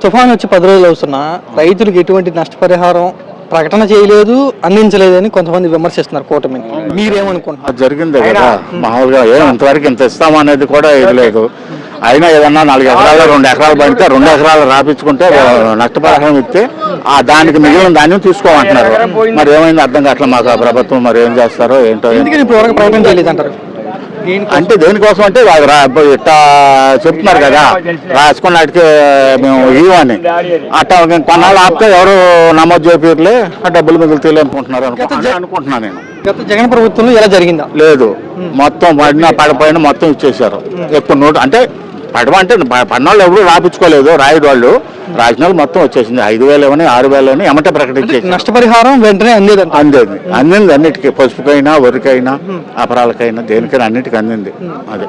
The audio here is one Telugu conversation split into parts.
తుఫాన్ వచ్చి 10 రోజులు అవుతున్నా రైతులకు ఎటువంటి నష్టపరిహారం ప్రకటన చేయలేదు, అందించలేదని కొంతమంది విమర్శిస్తున్నారు కూటమిని. మీరేమనుకుంటున్నారు? జరిగింది కదా మామూలుగా ఇంతవరకు ఇంత ఇస్తామనేది కూడా ఇది లేదు. అయినా ఏదన్నా 4 ఎకరాలు 2 ఎకరాలు పడితే 2 ఎకరాలు రాపించుకుంటే నష్టపరిహారం ఇస్తే దానికి మిగిలిన ధాన్యం తీసుకోమంటున్నారు. మరి ఏమైంది అర్థం కావట్లేదు మాకు. ప్రభుత్వం మరి ఏం చేస్తారో ఏంటో. ఇప్పుడు ప్రకటన చేయలేదంటారు అంటే దేనికోసం అంటే ఇట్లా చెప్తున్నారు కదా, రాసుకున్నట్టుకి మేము ఇవ్వని అట్లా కొన్నాళ్ళు ఆపితే ఎవరు నమోదు చేయలేరు, ఆ డబ్బులు మిగులుతాయి అనుకుంటున్నారు అనుకుంటున్నాను నేను. గత జగన్ ప్రభుత్వంలో ఎలా జరిగిందా? లేదు, మొత్తం పడిపోయిన మొత్తం ఇచ్చేసారు. ఎక్కువ నోటు అంటే పడమంటే పడినోళ్ళు ఎవరు రాపించుకోలేదు, రాయుడు వాళ్ళు రాసిన వాళ్ళు మొత్తం వచ్చేసింది. 5,000 అని 6,000 అని ఎమ్మటే ప్రకటించేసి నష్టపరిహారం వెంటనే అందింది అన్నిటికీ, పసుపుకైనా వరికైనా అపరాలకైనా దేనికైనా అన్నిటికీ అందింది. అదే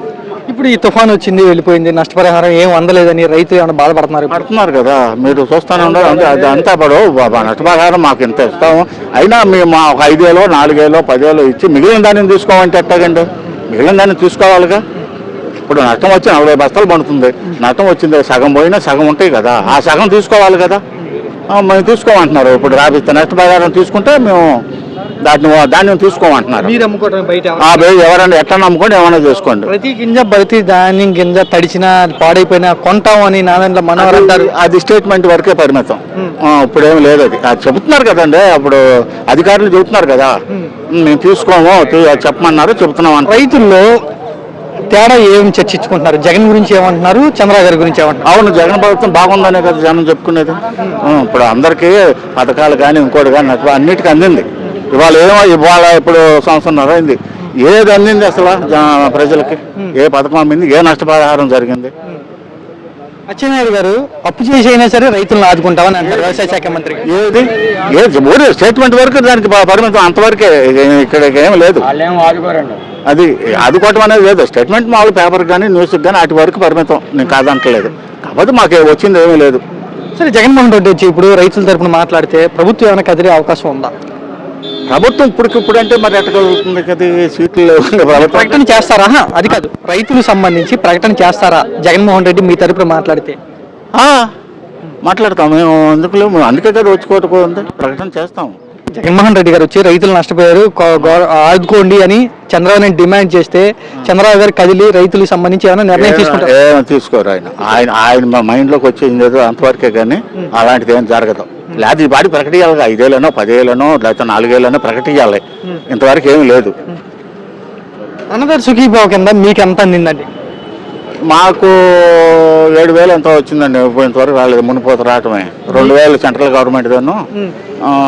ఇప్పుడు ఈ తుఫాన్ వచ్చింది వెళ్ళిపోయింది, నష్టపరిహారం ఏం అందలేదని రైతులు ఏమైనా బాధపడుతున్నారు కదా. మీరు చూస్తూనే ఉన్నారు. అది అంతా నష్టపరిహారం మాకు ఇంత ఇస్తాము, అయినా మేము ఒక 5,000 4,000 10,000 ఇచ్చి మిగిలిన దాన్ని తీసుకోమంటే ఎట్టాగండి? మిగిలిన దాన్ని తీసుకోవాలిగా. ఇప్పుడు నష్టం వచ్చి 40 బస్తాలు పడుతుంది, నష్టం వచ్చింది సగం పోయినా సగం ఉంటాయి కదా, ఆ సగం తీసుకోవాలి కదా. మేము తీసుకోమంటున్నారు. ఇప్పుడు రాపిస్తే నష్టపరిహారం తీసుకుంటే మేము ధాన్యం తీసుకోమంటున్నారు. ఎవరైనా ఎట్లా నమ్ముకోండి, ఏమైనా చేసుకోండి. ప్రతి ధాన్యం గింజ తడిచినా పాడైపోయినా కొంటాం అని నాదంట్లో మనవారు అంటారు. అది స్టేట్మెంట్ వరకే పరిమితం. ఇప్పుడు ఏమి లేదు. అది చెబుతున్నారు కదండి, అప్పుడు అధికారులు చెబుతున్నారు కదా, మేము తీసుకోము చెప్పమన్నారు, చెబుతున్నాం. రైతుల్లో తేడా ఏం చర్చించుకుంటున్నారు? జగన్ గురించి ఏమంటున్నారు, చంద్రబాబు గారి గురించి ఏమంటున్నారు? అవును, జగన్ ప్రభుత్వం బాగుందనే కదా జనం చెప్పుకునేది. ఇప్పుడు అందరికీ పథకాలు కానీ ఇంకోటి కానీ అన్నిటికీ అందింది. ఇవాళ ఇప్పుడు సంవత్సరం అయింది, ఏది అందింది అసలు ప్రజలకి? ఏ పథకం అందింది? ఏ నష్టపరిహారం జరిగింది? అచ్చెన్నాయుడు గారు అప్పు చేసి అయినా సరే రైతులను ఆదుకుంటామని అంటారు వ్యవసాయ శాఖ మంత్రి. ఏది స్టేట్మెంట్ వరకు దానికి పరిమితం, అంతవరకే. ఇక్కడ ఏం లేదు. అది ఆదుకోవటం అనేది లేదు. స్టేట్మెంట్ మామూలు పేపర్ కానీ న్యూస్కి కానీ వాటి వరకు పరిమితం. నేను కాదంటలేదు, కాకపోతే మాకు వచ్చింది ఏమీ లేదు. సరే, జగన్మోహన్ రెడ్డి వచ్చి ఇప్పుడు రైతుల తరపున మాట్లాడితే ప్రభుత్వం ఏమైనా కదిలే అవకాశం ఉందా? ప్రభుత్వం ఇప్పుడు అంటే మరి ఎట్లా కలుగుతుంది కదా, సీట్లు ప్రకటన చేస్తారా? అది కాదు, రైతులకు సంబంధించి ప్రకటన చేస్తారా జగన్మోహన్ రెడ్డి మీ తరపున మాట్లాడితే? మాట్లాడతాం మేము, ఎందుకు అందుకే కదా వచ్చుకోవడం, ప్రకటన చేస్తాం. జగన్మోహన్ రెడ్డి గారు వచ్చి రైతులు నష్టపోయారు ఆదుకోండి అని చంద్రబాబు నాయుడు డిమాండ్ చేస్తే చంద్రబాబు గారు కదిలి రైతులకు సంబంధించి ఏమైనా నిర్ణయం తీసుకుంటారు? తీసుకోరు. ఆయన మా మైండ్లోకి వచ్చేది లేదు అంతవరకే, కానీ అలాంటిది ఏం జరగదు. లేదా ఈ బాడీ ప్రకటించాలి, 5,000 10,000 లేకపోతే 4,000 ప్రకటించాలి. ఇంతవరకు ఏమీ లేదు. అన్నదారు సుఖీభావ కింద మీకు ఎంత అందిందండి? మాకు 7,000 ఎంతో వచ్చిందండి. ఇంతవరకు రాలేదు, మునిపోత రావటమే. 2,000 సెంట్రల్ గవర్నమెంట్ గాను,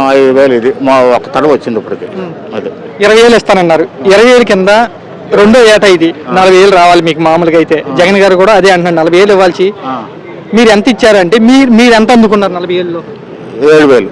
5,000 ఇది మా ఒక తడవ వచ్చింది ఇప్పటికి. అదే 20,000 ఇస్తానన్నారు. 20,000 కింద రెండో ఏటా ఇది 40,000 రావాలి మీకు మామూలుగా. అయితే జగన్ గారు కూడా అదే అంటున్నారు, 40,000 ఇవ్వాల్సి. మీరు ఎంత ఇచ్చారంటే మీరు ఎంత అందుకున్నారు 40,000లో? 7,000.